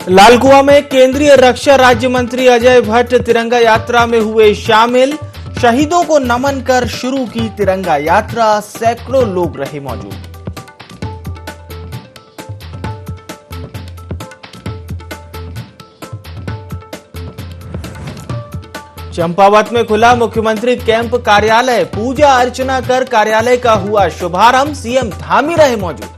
लालकुआं में केंद्रीय रक्षा राज्य मंत्री अजय भट्ट तिरंगा यात्रा में हुए शामिल। शहीदों को नमन कर शुरू की तिरंगा यात्रा, सैकड़ों लोग रहे मौजूद। चंपावत में खुला मुख्यमंत्री कैंप कार्यालय, पूजा अर्चना कर कार्यालय का हुआ शुभारंभ। सीएम धामी रहे मौजूद।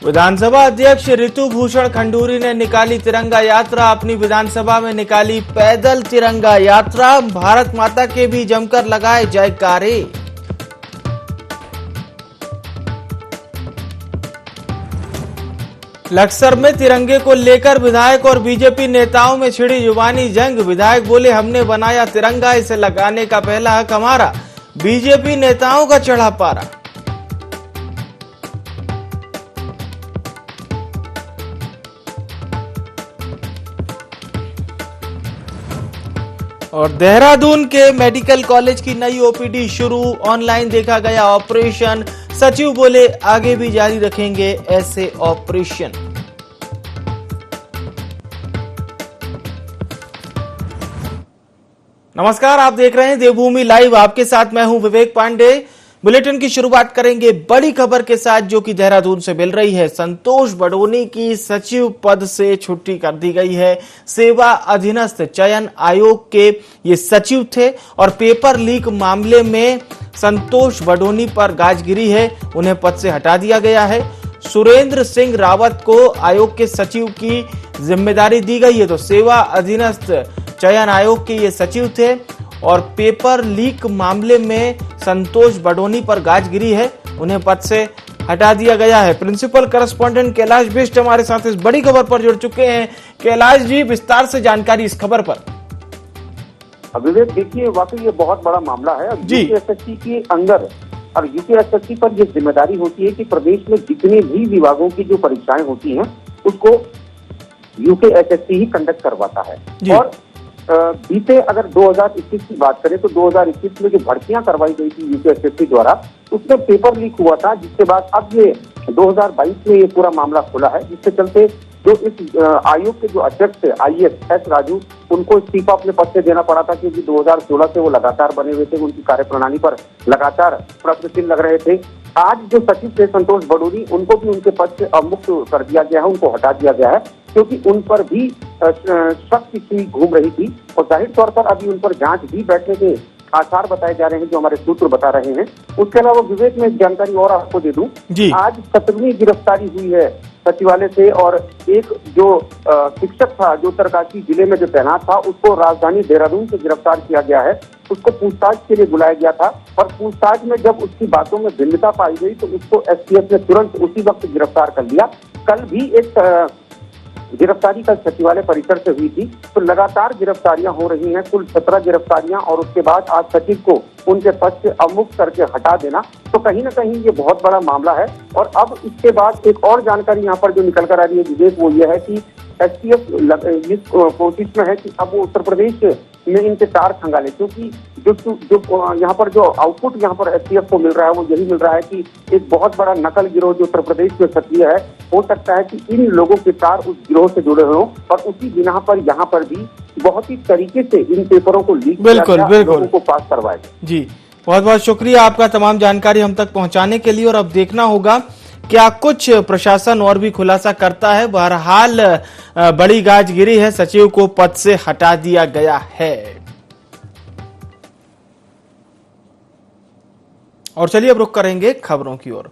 विधानसभा अध्यक्ष ऋतु भूषण खंडूरी ने निकाली तिरंगा यात्रा। अपनी विधानसभा में निकाली पैदल तिरंगा यात्रा। भारत माता के भी जमकर लगाए जयकारे। लक्सर में तिरंगे को लेकर विधायक और बीजेपी नेताओं में छिड़ी जुबानी जंग। विधायक बोले, हमने बनाया तिरंगा, इसे लगाने का पहला हक हमारा। बीजेपी नेताओं का चढ़ा पारा। और देहरादून के मेडिकल कॉलेज की नई ओपीडी शुरू। ऑनलाइन देखा गया ऑपरेशन। सचिव बोले, आगे भी जारी रखेंगे ऐसे ऑपरेशन। नमस्कार, आप देख रहे हैं देवभूमि लाइव। आपके साथ मैं हूं विवेक पांडे। बुलेटिन की शुरुआत करेंगे बड़ी खबर के साथ, जो कि देहरादून से मिल रही है। संतोष बडोनी की सचिव पद से छुट्टी कर दी गई है। सेवा अधीनस्थ चयन आयोग के ये सचिव थे और पेपर लीक मामले में संतोष बडोनी पर गाज गिरी है। उन्हें पद से हटा दिया गया है। सुरेंद्र सिंह रावत को आयोग के सचिव की जिम्मेदारी दी गई है। तो सेवा अधीनस्थ चयन आयोग के ये सचिव थे और पेपर लीक मामले में संतोष बडोनी पर गाज गिरी है। उन्हें पद से हटा दिया गया है। प्रिंसिपल करस्पॉन्डेंट कैलाश बिष्ट हमारे साथ इस बड़ी खबर पर जुड़ चुके हैं। कैलाश जी, विस्तार से जानकारी इस खबर पर। विवेक, देखिए, वाकई ये बहुत बड़ा मामला है। यूपीएसएससी के अंदर और यूपीएसएससी पर ये जिम्मेदारी होती है कि प्रदेश में जितने भी विभागों की जो परीक्षाएं होती हैं उसको यूपीएसएससी ही कंडक्ट करवाता है। और बीते अगर 2021 की बात करें तो 2021 में जो भर्तियां करवाई गई थी यूपीएसएससी द्वारा, उसमें पेपर लीक हुआ था, जिसके बाद अब ये 2022 में ये पूरा मामला खुला है। जिसके चलते जो इस आयोग के जो अध्यक्ष थे आईएएस एस राजू, उनको इस्तीफा अपने पद से देना पड़ा था, क्योंकि 2016 से वो लगातार बने हुए थे। उनकी कार्यप्रणाली पर लगातार प्रश्न चिन्ह लग रहे थे। आज जो सचिव थे संतोष बडोनी, उनको भी उनके पद से अवमुक्त कर दिया गया है, उनको हटा दिया गया है, क्योंकि उन पर भी शक की सुई घूम रही थी। और जाहिर तौर पर अभी उन पर जांच भी बैठने के आसार बताए जा रहे हैं, जो हमारे सूत्र बता रहे हैं। उसके अलावा विवेक में जानकारी और आपको दे दूं, आज 17वीं गिरफ्तारी हुई है सचिवालय से। और एक जो शिक्षक था, जो उत्तरकाशी जिले में जो तैनात था, उसको राजधानी देहरादून से गिरफ्तार किया गया है। उसको पूछताछ के लिए बुलाया गया था और पूछताछ में जब उसकी बातों में भिन्नता पाई गई तो उसको एसटीएफ ने तुरंत उसी वक्त गिरफ्तार कर लिया। कल भी एक गिरफ्तारी कल सचिवालय परिसर से हुई थी। तो लगातार गिरफ्तारियां हो रही हैं, कुल 17 गिरफ्तारियां। और उसके बाद आज सचिव को उनके पद से अवमुक्त करके हटा देना, तो कहीं ना कहीं ये बहुत बड़ा मामला है। और अब इसके बाद एक और जानकारी यहाँ पर जो निकल कर आ रही है विवेक, वो ये है कि एसटीएफ इस कोशिश में है कि अब वो उत्तर प्रदेश में इनके तार खंगाले, क्योंकि जो यहाँ पर जो आउटपुट यहाँ पर एसटीएफ को मिल रहा है वो यही मिल रहा है कि एक बहुत बड़ा नकल गिरोह जो उत्तर प्रदेश में सक्रिय है, हो सकता है कि इन लोगों के तार उस गिरोह से जुड़े हों और उसी बिना पर यहाँ पर भी बहुत ही तरीके से इन पेपरों को लीक लोगों को पास करवाए। जी, बहुत बहुत शुक्रिया आपका तमाम जानकारी हम तक पहुंचाने के लिए। और अब देखना होगा क्या कुछ प्रशासन और भी खुलासा करता है। बहरहाल बड़ी गाज गिरी है, सचिव को पद से हटा दिया गया है। और चलिए अब रुख करेंगे खबरों की ओर।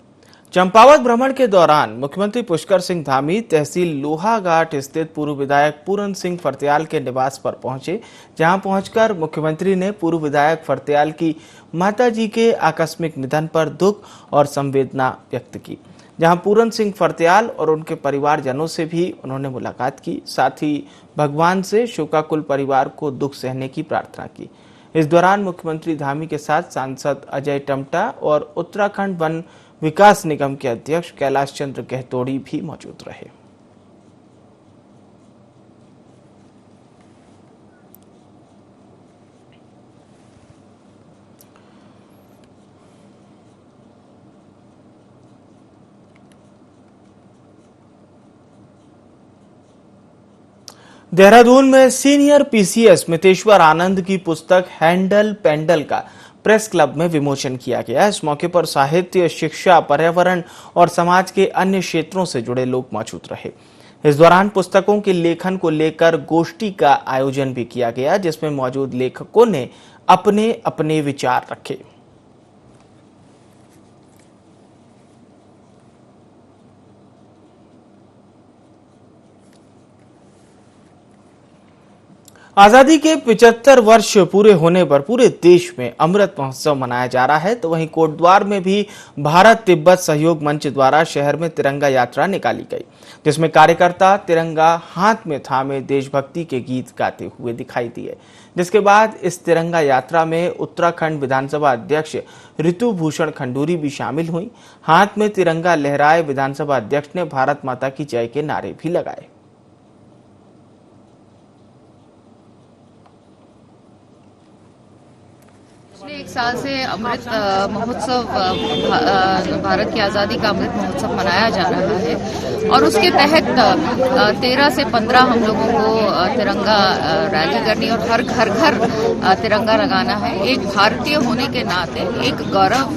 चंपावत भ्रमण के दौरान मुख्यमंत्री पुष्कर सिंह धामी तहसील लोहाघाट स्थित पूर्व विधायक पूरन सिंह फर्त्याल के निवास पर पहुंचे, जहां पहुंचकर मुख्यमंत्री ने पूर्व विधायक फर्त्याल की माताजी के आकस्मिक निधन पर दुख और संवेदना व्यक्त की। जहां पूरन सिंह फर्त्याल और उनके परिवारजनों से भी उन्होंने मुलाकात की, साथ ही भगवान से शोकाकुल परिवार को दुख सहने की प्रार्थना की। इस दौरान मुख्यमंत्री धामी के साथ सांसद अजय टमटा और उत्तराखंड वन विकास निगम के अध्यक्ष कैलाश चंद्र गहतोड़ी भी मौजूद रहे। देहरादून में सीनियर पीसीएस मितेश्वर आनंद की पुस्तक हैंडल पेंडल का प्रेस क्लब में विमोचन किया गया। इस मौके पर साहित्य, शिक्षा, पर्यावरण और समाज के अन्य क्षेत्रों से जुड़े लोग मौजूद रहे। इस दौरान पुस्तकों के लेखन को लेकर गोष्ठी का आयोजन भी किया गया, जिसमें मौजूद लेखकों ने अपने अपने विचार रखे। आजादी के 75 वर्ष पूरे होने पर पूरे देश में अमृत महोत्सव मनाया जा रहा है, तो वहीं कोटद्वार में भी भारत तिब्बत सहयोग मंच द्वारा शहर में तिरंगा यात्रा निकाली गई, जिसमें कार्यकर्ता तिरंगा हाथ में थामे देशभक्ति के गीत गाते हुए दिखाई दिए। जिसके बाद इस तिरंगा यात्रा में उत्तराखंड विधानसभा अध्यक्ष ऋतु भूषण खंडूरी भी शामिल हुई। हाथ में तिरंगा लहराए विधानसभा अध्यक्ष ने भारत माता की जय के नारे भी लगाए। पिछले 1 साल से अमृत महोत्सव भारत की आज़ादी का अमृत महोत्सव मनाया जा रहा है और उसके तहत 13 से 15 हम लोगों को तिरंगा रैली करनी और हर घर तिरंगा लगाना है। एक भारतीय होने के नाते एक गौरव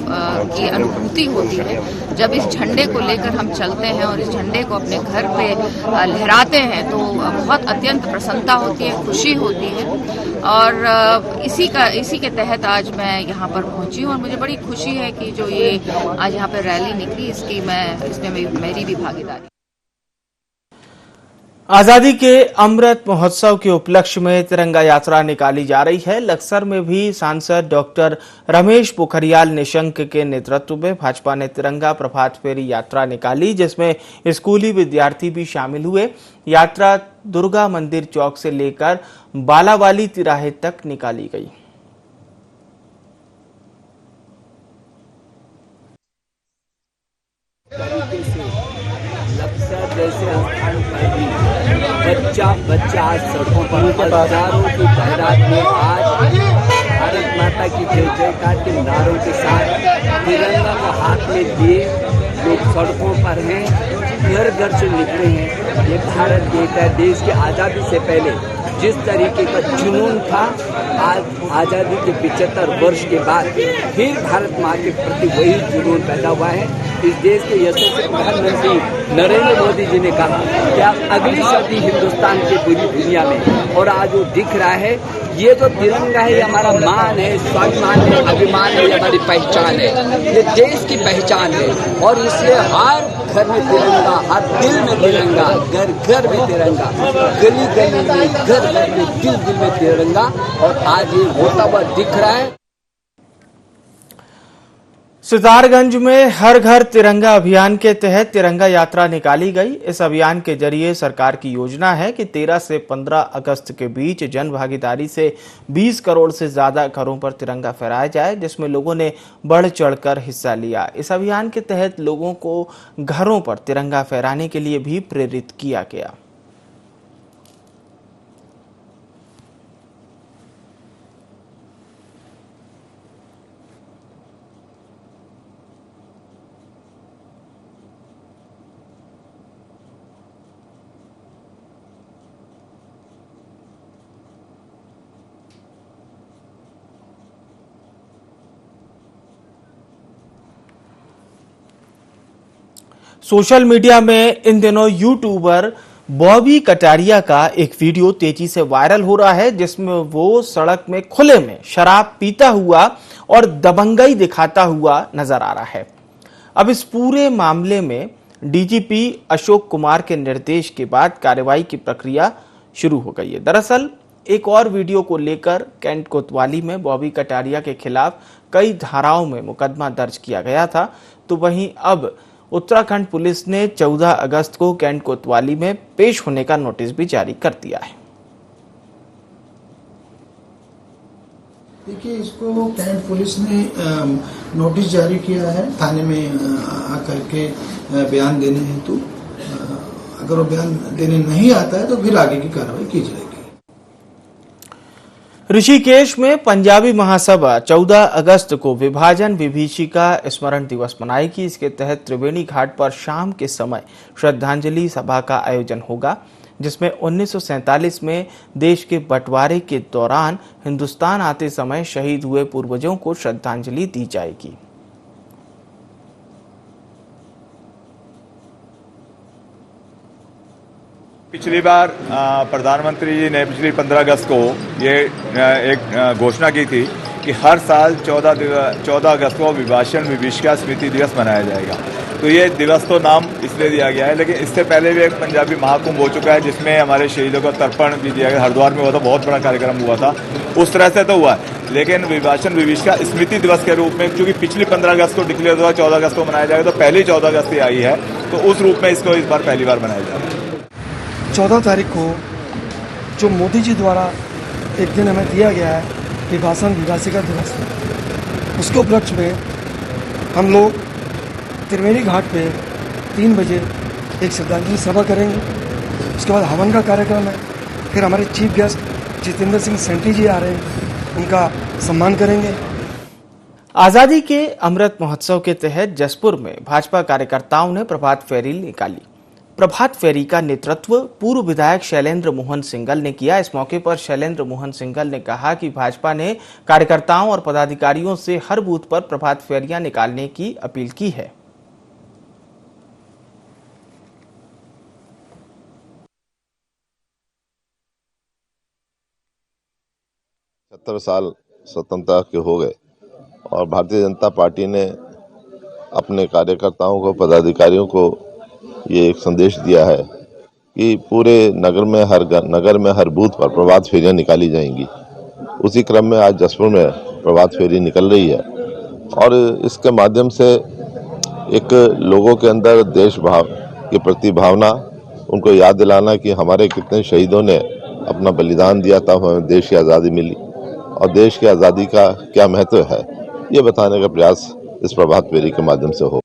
की अनुभूति होती है जब इस झंडे को लेकर हम चलते हैं और इस झंडे को अपने घर पे लहराते हैं, तो बहुत अत्यंत प्रसन्नता होती है, खुशी होती है। और इसी के तहत आज मैं यहाँ पर पहुंची हूँ और मुझे बड़ी खुशी है कि जो ये आज यहाँ पर रैली निकली इसमें मेरी भी भागीदारी। आजादी के अमृत महोत्सव के उपलक्ष्य में तिरंगा यात्रा निकाली जा रही है। लक्सर में भी सांसद डॉक्टर रमेश पोखरियाल निशंक के नेतृत्व में भाजपा ने तिरंगा प्रभात फेरी यात्रा निकाली, जिसमें स्कूली विद्यार्थी भी शामिल हुए। यात्रा दुर्गा मंदिर चौक से लेकर बालावाली तिराहे तक निकाली गई। जैसे स्थान पर भी बच्चा आज सड़कों पर हजारों की तादाद में आज भारत माता की जय जयकार के नारों के साथ तिरंगा को हाथ में लिए लोग सड़कों पर हैं, घर घर से निकले हैं। ये भारत देश देश की आज़ादी से पहले जिस तरीके का जुनून था, आज आज़ादी के 75 वर्ष के बाद फिर भारत माँ के प्रति वही जुनून पैदा हुआ है। इस देश के यशस्वी प्रधानमंत्री नरेंद्र मोदी जी ने कहा कि आप अगली सदी हिंदुस्तान की पूरी दुनिया में, और आज वो दिख रहा है। ये जो तिरंगा है, ये हमारा मान है, स्वाभिमान है, अभिमान है, ये हमारी पहचान है, ये देश की पहचान है। और इसलिए हर घर में तिरंगा, हर दिल में तिरंगा, घर घर में तिरंगा, गली गली में, घर घर में, दिल दिल में तिरंगा, और आज ये होता हुआ दिख रहा है। सितारगंज में हर घर तिरंगा अभियान के तहत तिरंगा यात्रा निकाली गई। इस अभियान के जरिए सरकार की योजना है कि 13 से 15 अगस्त के बीच जन भागीदारी से 20 करोड़ से ज्यादा घरों पर तिरंगा फहराया जाए, जिसमें लोगों ने बढ़ चढ़कर हिस्सा लिया। इस अभियान के तहत लोगों को घरों पर तिरंगा फहराने के लिए भी प्रेरित किया गया। सोशल मीडिया में इन दिनों यूट्यूबर बॉबी कटारिया का एक वीडियो तेजी से वायरल हो रहा है, जिसमें वो सड़क में खुले में शराब पीता हुआ और दबंगई दिखाता हुआ नजर आ रहा है। अब इस पूरे मामले में डीजीपी अशोक कुमार के निर्देश के बाद कार्रवाई की प्रक्रिया शुरू हो गई है। दरअसल एक और वीडियो को लेकर कैंट कोतवाली में बॉबी कटारिया के खिलाफ कई धाराओं में मुकदमा दर्ज किया गया था, तो वहीं अब उत्तराखंड पुलिस ने 14 अगस्त को कैंट कोतवाली में पेश होने का नोटिस भी जारी कर दिया है। देखिए, इसको कैंट पुलिस ने नोटिस जारी किया है थाने में आकर के बयान देने हेतु। अगर वो बयान देने नहीं आता है तो फिर आगे की कार्रवाई की जाएगी। ऋषिकेश में पंजाबी महासभा 14 अगस्त को विभाजन विभीषिका स्मरण दिवस मनाएगी। इसके तहत त्रिवेणी घाट पर शाम के समय श्रद्धांजलि सभा का आयोजन होगा, जिसमें 1947 में देश के बंटवारे के दौरान हिंदुस्तान आते समय शहीद हुए पूर्वजों को श्रद्धांजलि दी जाएगी। पिछली बार प्रधानमंत्री जी ने पिछली 15 अगस्त को ये एक घोषणा की थी कि हर साल 14 अगस्त को विभाषण विभीषिका स्मृति दिवस मनाया जाएगा। तो ये दिवस तो नाम इसलिए दिया गया है, लेकिन इससे पहले भी एक पंजाबी महाकुंभ हो चुका है जिसमें हमारे शहीदों को तर्पण भी दिया गया। हरिद्वार में हुआ था, बहुत बड़ा कार्यक्रम हुआ था, उस तरह से तो हुआ है। लेकिन विभाषण विभीषिका स्मृति दिवस के रूप में चूंकि पिछली 15 अगस्त को डिक्लेयर हुआ 14 अगस्त को मनाया जाएगा, तो पहली 14 अगस्त ही आई है, तो उस रूप में इसको इस बार पहली बार मनाया जा रहा है। 14 तारीख को जो मोदी जी द्वारा एक दिन हमें दिया गया है विभाषण विभाषिका दिवस, उसके उपलक्ष्य में हम लोग त्रिवेणी घाट पे 3 बजे एक श्रद्धांजलि सभा करेंगे। उसके बाद हवन का कार्यक्रम है। फिर हमारे चीफ गेस्ट जितेंद्र सिंह सेंटी जी आ रहे हैं, उनका सम्मान करेंगे। आजादी के अमृत महोत्सव के तहत जसपुर में भाजपा कार्यकर्ताओं ने प्रभात फेरी निकाली। प्रभात फेरी का नेतृत्व पूर्व विधायक शैलेंद्र मोहन सिंघल ने किया। इस मौके पर शैलेंद्र मोहन सिंघल ने कहा कि भाजपा ने कार्यकर्ताओं और पदाधिकारियों से हर बूथ पर प्रभात फेरियां निकालने की अपील की है। सत्तर साल स्वतंत्रता के हो गए और भारतीय जनता पार्टी ने अपने कार्यकर्ताओं को, पदाधिकारियों को ये एक संदेश दिया है कि पूरे नगर में हर बूथ पर प्रभात फेरियां निकाली जाएंगी। उसी क्रम में आज जसपुर में प्रभात फेरी निकल रही है और इसके माध्यम से एक लोगों के अंदर देश भाव के प्रति भावना, उनको याद दिलाना कि हमारे कितने शहीदों ने अपना बलिदान दिया था, हमें देश की आज़ादी मिली और देश की आज़ादी का क्या महत्व है, ये बताने का प्रयास इस प्रभात फेरी के माध्यम से हो।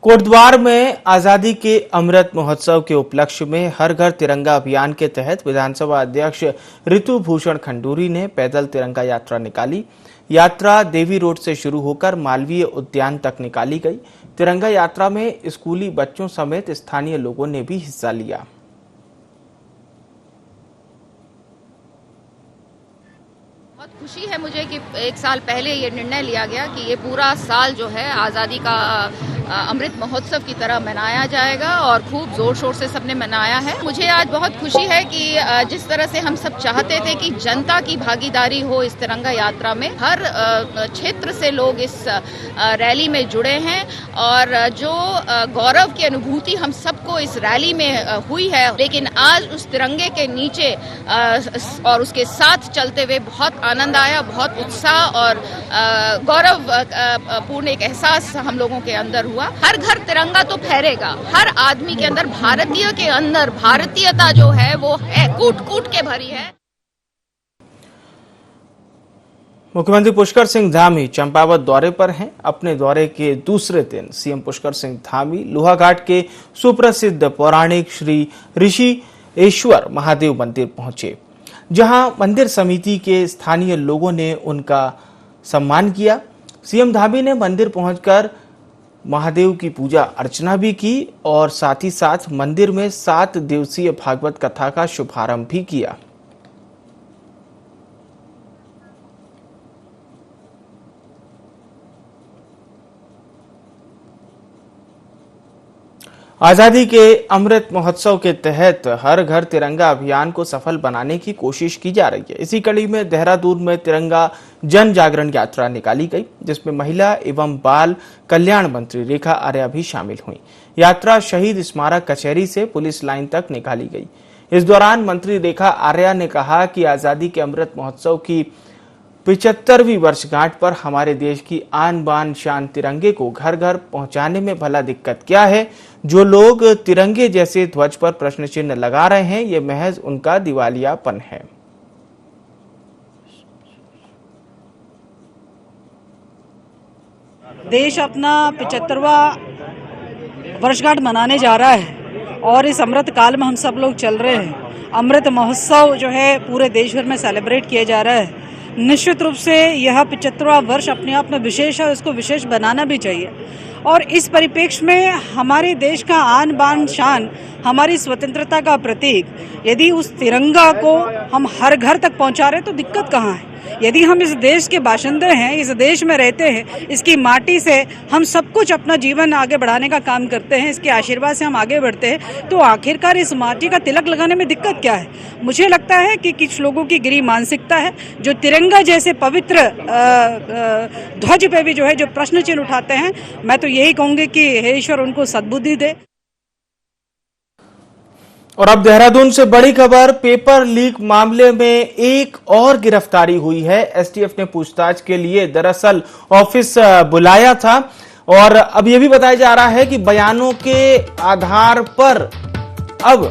कोटद्वार में आजादी के अमृत महोत्सव के उपलक्ष्य में हर घर तिरंगा अभियान के तहत विधानसभा अध्यक्ष ऋतु भूषण खंडूरी ने पैदल तिरंगा यात्रा निकाली। यात्रा देवी रोड से शुरू होकर मालवीय उद्यान तक निकाली गई। तिरंगा यात्रा में स्कूली बच्चों समेत स्थानीय लोगों ने भी हिस्सा लिया। बहुत खुशी है मुझे कि 1 साल पहले ये निर्णय लिया गया कि ये पूरा साल जो है आज़ादी का अमृत महोत्सव की तरह मनाया जाएगा और खूब जोर शोर से सबने मनाया है। मुझे आज बहुत खुशी है कि जिस तरह से हम सब चाहते थे कि जनता की भागीदारी हो इस तिरंगा यात्रा में, हर क्षेत्र से लोग इस रैली में जुड़े हैं और जो गौरव की अनुभूति हम सबको इस रैली में हुई है, लेकिन आज उस तिरंगे के नीचे और उसके साथ चलते हुए बहुत आनंद आया, बहुत उत्साह और गौरव पूर्ण एक एहसास हम लोगों के अंदर हुआ। हर घर तिरंगा तो फहरेगा, हर आदमी के अंदर भारतीय के अंदर भारतीयता जो है वो है, कूट कूट के भरी है। मुख्यमंत्री पुष्कर सिंह धामी चंपावत दौरे पर हैं। अपने दौरे के दूसरे दिन सीएम पुष्कर सिंह धामी लोहाघाट के सुप्रसिद्ध पौराणिक श्री ऋषिएश्वर महादेव मंदिर पहुंचे, जहां मंदिर समिति के स्थानीय लोगों ने उनका सम्मान किया। सीएम धामी ने मंदिर पहुंचकर महादेव की पूजा अर्चना भी की और साथ ही साथ मंदिर में 7 दिवसीय भागवत कथा का शुभारंभ भी किया। आजादी के अमृत महोत्सव के तहत हर घर तिरंगा अभियान को सफल बनाने की कोशिश की जा रही है। इसी कड़ी में देहरादून में तिरंगा जन जागरण यात्रा निकाली गई, जिसमें महिला एवं बाल कल्याण मंत्री रेखा आर्या भी शामिल हुई। यात्रा शहीद स्मारक कचहरी से पुलिस लाइन तक निकाली गई। इस दौरान मंत्री रेखा आर्या ने कहा कि आजादी के अमृत महोत्सव की 75वीं वर्षगांठ पर हमारे देश की आन बान शान तिरंगे को घर घर पहुंचाने में भला दिक्कत क्या है। जो लोग तिरंगे जैसे ध्वज पर प्रश्न चिन्ह लगा रहे हैं, ये महज उनका दिवालियापन है। देश अपना 75वां वर्षगांठ मनाने जा रहा है और इस अमृत काल में हम सब लोग चल रहे हैं। अमृत महोत्सव जो है पूरे देश भर में सेलिब्रेट किया जा रहा है। निश्चित रूप से यह 75वां वर्ष अपने आप में विशेष है और इसको विशेष बनाना भी चाहिए। और इस परिप्रेक्ष्य में हमारे देश का आन बान शान, हमारी स्वतंत्रता का प्रतीक, यदि उस तिरंगा को हम हर घर तक पहुंचा रहे तो दिक्कत कहाँ है? यदि हम इस देश के बाशिंदे हैं, इस देश में रहते हैं, इसकी माटी से हम सब कुछ अपना जीवन आगे बढ़ाने का काम करते हैं, इसके आशीर्वाद से हम आगे बढ़ते हैं, तो आखिरकार इस माटी का तिलक लगाने में दिक्कत क्या है? मुझे लगता है कि कुछ लोगों की गिरी मानसिकता है जो तिरंगा जैसे पवित्र ध्वज पे भी जो है जो प्रश्न चिन्ह उठाते हैं। मैं तो यही कहूंगी कि हे ईश्वर उनको सद्बुद्धि दे। और अब देहरादून से बड़ी खबर, पेपर लीक मामले में एक और गिरफ्तारी हुई है। एसटीएफ ने पूछताछ के लिए दरअसल ऑफिस बुलाया था और अब यह भी बताया जा रहा है कि बयानों के आधार पर अब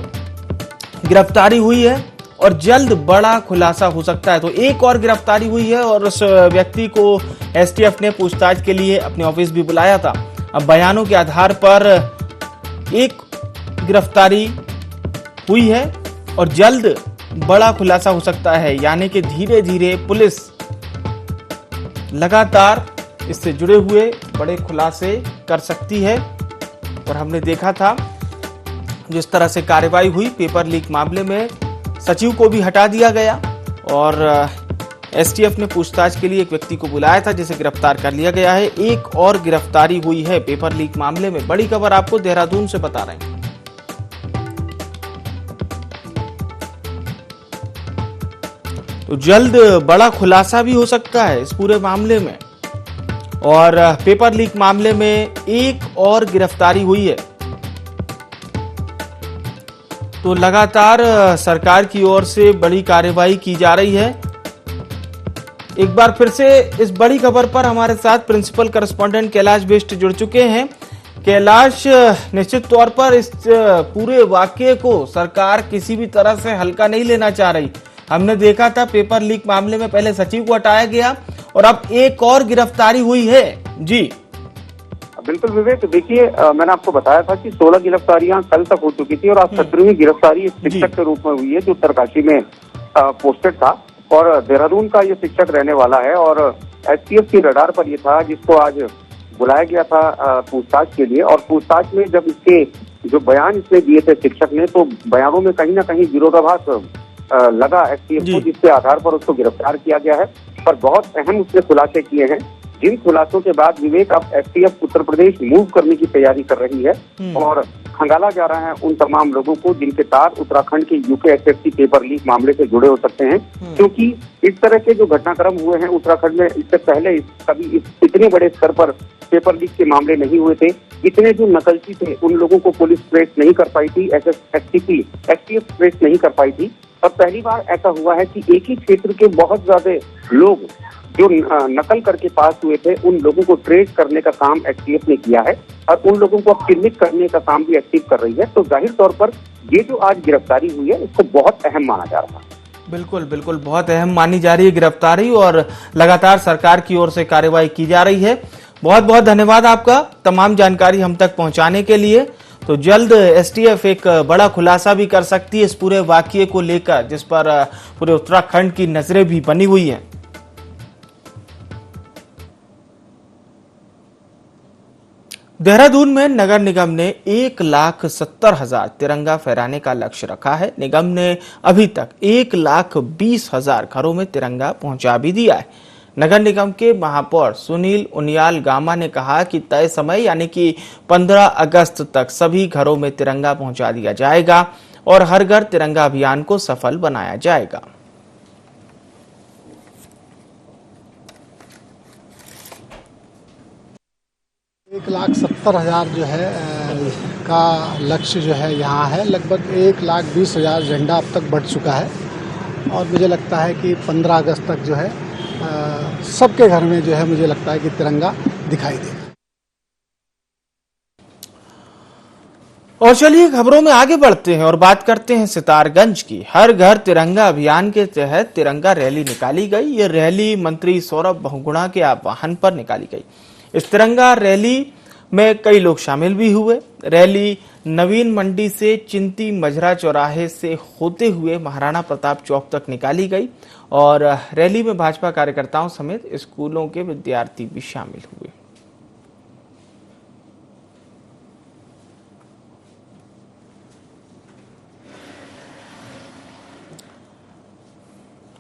गिरफ्तारी हुई है और जल्द बड़ा खुलासा हो सकता है। तो एक और गिरफ्तारी हुई है और उस व्यक्ति को एसटीएफ ने पूछताछ के लिए अपने ऑफिस भी बुलाया था। अब बयानों के आधार पर एक गिरफ्तारी हुई है और जल्द बड़ा खुलासा हो सकता है, यानी कि धीरे धीरे पुलिस लगातार इससे जुड़े हुए बड़े खुलासे कर सकती है। और हमने देखा था जिस तरह से कार्रवाई हुई पेपर लीक मामले में, सचिव को भी हटा दिया गया और एसटीएफ ने पूछताछ के लिए एक व्यक्ति को बुलाया था जिसे गिरफ्तार कर लिया गया है। एक और गिरफ्तारी हुई है पेपर लीक मामले में। बड़ी खबर आपको देहरादून से बता रहे हैं। तो जल्द बड़ा खुलासा भी हो सकता है इस पूरे मामले में। और पेपर लीक मामले में एक और गिरफ्तारी हुई है। तो लगातार सरकार की ओर से बड़ी कार्रवाई की जा रही है। एक बार फिर से इस बड़ी खबर पर हमारे साथ प्रिंसिपल करस्पॉन्डेंट कैलाश बिष्ट जुड़ चुके हैं। कैलाश, निश्चित तौर पर इस पूरे वाकये को सरकार किसी भी तरह से हल्का नहीं लेना चाह रही। हमने देखा था पेपर लीक मामले में पहले सचिव को हटाया गया और अब एक और गिरफ्तारी हुई है। जी बिल्कुल विवेक, देखिए मैंने आपको बताया था कि 16 गिरफ्तारियां कल तक हो चुकी थी और आज 17वीं गिरफ्तारी इस शिक्षक के रूप में हुई है जो उत्तरकाशी में पोस्टेड था और देहरादून का ये शिक्षक रहने वाला है। और एसटीएफ की रडार पर ये था जिसको आज बुलाया गया था पूछताछ के लिए। और पूछताछ में जब इसके जो बयान इसने दिए थे शिक्षक ने, तो बयानों में कहीं ना कहीं विरोधाभास लगा एसटीएफ को, जिसके आधार पर उसको गिरफ्तार किया गया है। पर बहुत अहम उसने खुलासे किए हैं, जिन खुलासों के बाद विवेक अब एसटीएफ उत्तर प्रदेश मूव करने की तैयारी कर रही है और खंगाला जा रहा है उन तमाम लोगों को जिनके तार उत्तराखंड के यूकेएसएससी पेपर लीक मामले से जुड़े हो सकते हैं। क्योंकि इस तरह के जो घटनाक्रम हुए हैं उत्तराखंड में इससे पहले कभी इतने बड़े स्तर पर पेपर लीक के मामले नहीं हुए थे। इतने जो नकलची थे उन लोगों को पुलिस ट्रेस नहीं कर पाई थी, एसटीएफ ट्रेस नहीं कर पाई थी। और पहली बार ऐसा हुआ है कि एक ही क्षेत्र के बहुत ज्यादा लोग जो नकल करके पास हुए थे उन लोगों को ट्रेस करने का काम एसटीएफ ने किया है और उन लोगों को अब चिन्हित करने का काम भी एसटीएफ कर रही है। तो जाहिर तौर पर ये जो आज गिरफ्तारी हुई है इसको बहुत अहम माना जा रहा है। बिल्कुल बिल्कुल, बहुत अहम मानी जा रही है गिरफ्तारी और लगातार सरकार की ओर से कार्रवाई की जा रही है। बहुत बहुत धन्यवाद आपका तमाम जानकारी हम तक पहुंचाने के लिए। तो जल्द एसटीएफ एक बड़ा खुलासा भी कर सकती है इस पूरे वाकये को लेकर, जिस पर पूरे उत्तराखंड की नजरें भी बनी हुई हैं। देहरादून में नगर निगम ने 1,70,000 तिरंगा फहराने का लक्ष्य रखा है। निगम ने अभी तक 1,20,000 घरों में तिरंगा पहुंचा भी दिया है। नगर निगम के महापौर सुनील उनियाल गामा ने कहा कि तय समय यानी कि 15 अगस्त तक सभी घरों में तिरंगा पहुंचा दिया जाएगा और हर घर तिरंगा अभियान को सफल बनाया जाएगा। एक 1,70,000 जो है का लक्ष्य जो है यहाँ है। लगभग 1,20,000 झंडा अब तक बढ़ चुका है और मुझे लगता है कि 15 अगस्त तक जो है सबके घर में जो है मुझे लगता है कि तिरंगा दिखाई देगा। और चलिए खबरों में आगे बढ़ते हैं और बात करते हैं सितारगंज की। हर घर तिरंगा अभियान के तहत तिरंगा रैली निकाली गई। ये रैली मंत्री सौरभ बहुगुणा के आह्वान पर निकाली गई। इस तिरंगा रैली में कई लोग शामिल भी हुए। रैली नवीन मंडी से चिंती मजरा चौराहे से होते हुए महाराणा प्रताप चौक तक निकाली गई और रैली में भाजपा कार्यकर्ताओं समेत स्कूलों के विद्यार्थी भी शामिल हुए।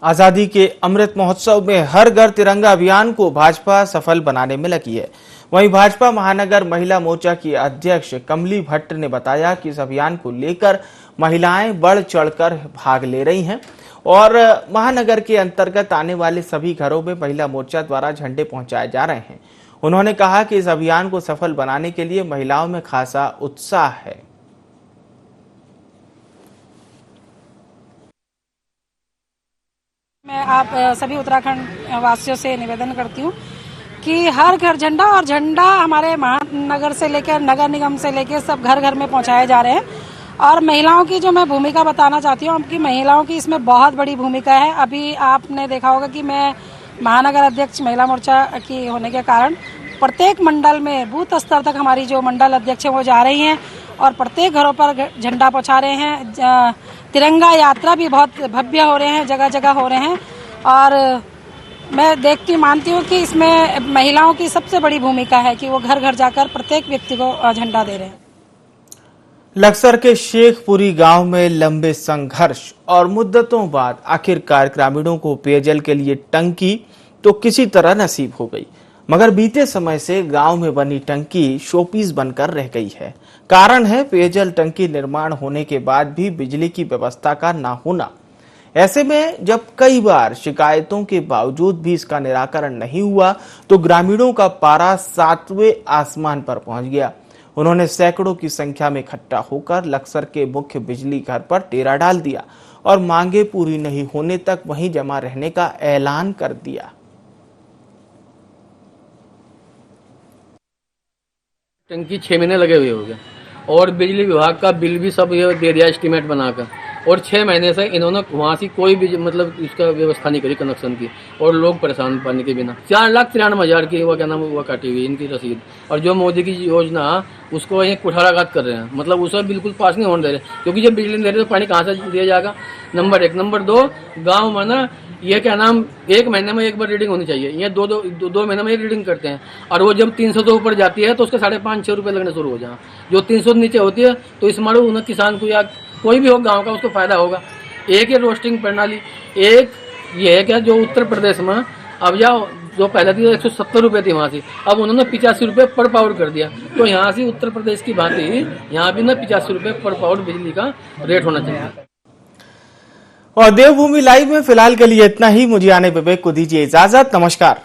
आजादी के अमृत महोत्सव में हर घर तिरंगा अभियान को भाजपा सफल बनाने में लगी है। वहीं भाजपा महानगर महिला मोर्चा की अध्यक्ष कमली भट्ट ने बताया कि इस अभियान को लेकर महिलाएं बढ़ चढ़कर भाग ले रही हैं और महानगर के अंतर्गत आने वाले सभी घरों में महिला मोर्चा द्वारा झंडे पहुंचाए जा रहे हैं। उन्होंने कहा कि इस अभियान को सफल बनाने के लिए महिलाओं में खासा उत्साह है। मैं आप सभी उत्तराखंड वासियों से निवेदन करती हूँ कि हर घर झंडा, और झंडा हमारे महानगर से लेकर नगर निगम से लेकर सब घर घर में पहुंचाए जा रहे हैं। और महिलाओं की जो मैं भूमिका बताना चाहती हूँ कि महिलाओं की इसमें बहुत बड़ी भूमिका है। अभी आपने देखा होगा कि मैं महानगर अध्यक्ष महिला मोर्चा की होने के कारण प्रत्येक मंडल में बूथ स्तर तक हमारी जो मंडल अध्यक्ष है वो जा रही हैं और प्रत्येक घरों पर झंडा पहुंचा रहे हैं। तिरंगा यात्रा भी बहुत भव्य हो रहे हैं, जगह जगह हो रहे हैं। और मैं देखती मानती हूँ कि इसमें महिलाओं की सबसे बड़ी भूमिका है कि वो घर घर जाकर प्रत्येक व्यक्ति को झंडा दे रहे हैं। लक्सर के शेखपुरी गांव में लंबे संघर्ष और मुद्दतों बाद आखिरकार ग्रामीणों को पेयजल के लिए टंकी तो किसी तरह नसीब हो गई, मगर बीते समय से गांव में बनी टंकी शोपीस बनकर रह गई है। कारण है पेयजल टंकी निर्माण होने के बाद भी बिजली की व्यवस्था का ना होना। ऐसे में जब कई बार शिकायतों के बावजूद भी इसका निराकरण नहीं हुआ तो ग्रामीणों का पारा 7वें आसमान पर पहुंच गया। उन्होंने सैकड़ों की संख्या में इकट्ठा होकर लक्सर के मुख्य बिजली घर पर डेरा डाल दिया और मांगे पूरी नहीं होने तक वहीं जमा रहने का ऐलान कर दिया। टंकी 6 महीने लगे हुए हो गए और बिजली विभाग का बिल भी सब ये दे दिया एस्टीमेट बनाकर, और 6 महीने से इन्होंने वहाँ से कोई भी मतलब इसका व्यवस्था नहीं करी कनेक्शन की, और लोग परेशान पानी के बिना। 4,93,000 की वो क्या नाम वो काटी हुई इनकी रसीद। और जो मोदी की योजना उसको ये कुठाराघात कर रहे हैं, मतलब उसे बिल्कुल पास नहीं होने दे रहे, क्योंकि जब बिजली नहीं दे रहे तो पानी कहाँ से दिया जाएगा। नंबर 1। नंबर 2, गाँव में ना ये क्या नाम 1 महीने में एक बार रीडिंग होनी चाहिए, ये दो महीने में एक रीडिंग करते हैं। और वो जब 300 से ऊपर जाती है तो उसके 550-6 रुपए लगने शुरू हो जाए। जो 300 नीचे होती है तो इस मारो उन्हें किसान को या कोई भी हो गांव का उसको फायदा होगा। एक ये रोस्टिंग प्रणाली, एक ये है क्या जो उत्तर प्रदेश में अब जाओ जो पहले थी 170 रुपए थी वहाँ से, अब उन्होंने 85 रुपए पर पावर कर दिया। तो यहाँ से उत्तर प्रदेश की भांति यहाँ भी ना 85 रुपए पर पावर बिजली का रेट होना चाहिए। और देवभूमि लाइव में फिलहाल के लिए इतना ही। मुझे आने विवेक को दीजिए इजाजत। नमस्कार।